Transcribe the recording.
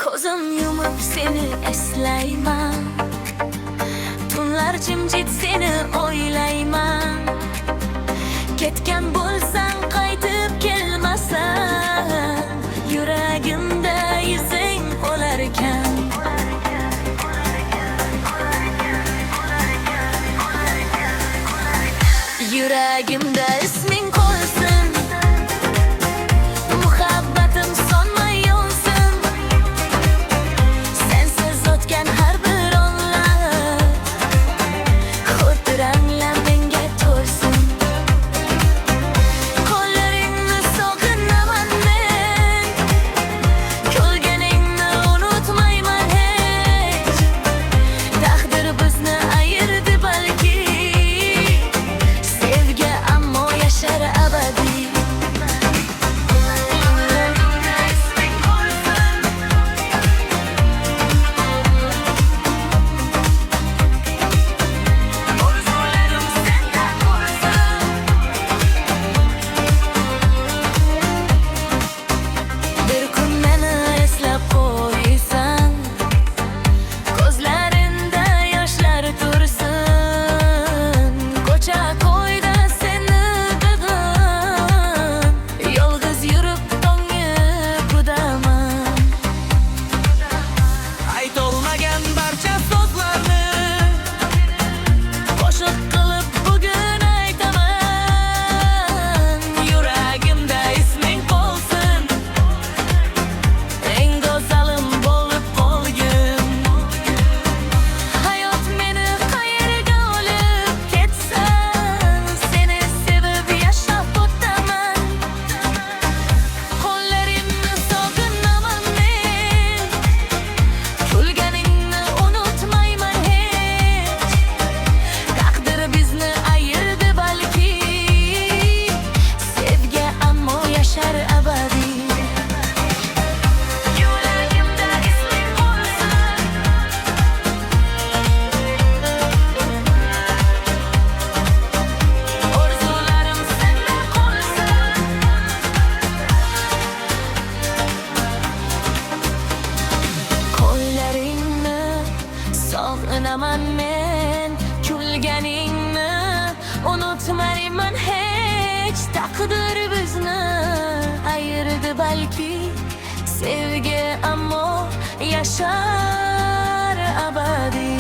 Ko'zim yumib seni eslayman, tunlar jimjit seni o'ylayman. Ketgan bo'lsang qaytib kelmasang, yuragimda izing olarkan. Yuragimda isming qolsin, muhabbatim sonmay yonsin. Sensiz o'tgan har bir onlar xotiranglar menga to'lsin. Qo'llaringni sog'inaman men, kulganingni unutmayman hech. Taqdir bizni ayirdi balki, sevgi ammo yashar abadiy. Bir kun meni eslab qo'ysan, ko'zlaringda yoshlar tursin. Ko'cha ko'yda seni big'im, yolg'iz yurib to'ngib kudaman. Aytolmagan barcha so'zlarni Qo'shiq qilib bugun aytaman. Yuragimda isming qolsin, eng go'zalim bo'lib qolgin. Hayot meni qayerga olib ketsin, seni sevib yashab o'taman. Qo'llaringni sog'inaman men, kulganingni unutmayman hech. Taqdir bizni ayirdi balki, sevgi ammo yashar abadiy. Yuragimda isming qolsin, orzularim senda qolsin. Qo'llaringni sog'inaman men, kulganingni unutmayman hech. Taqdir bizni ayirdi balki, sevgi ammo yashar abadiy.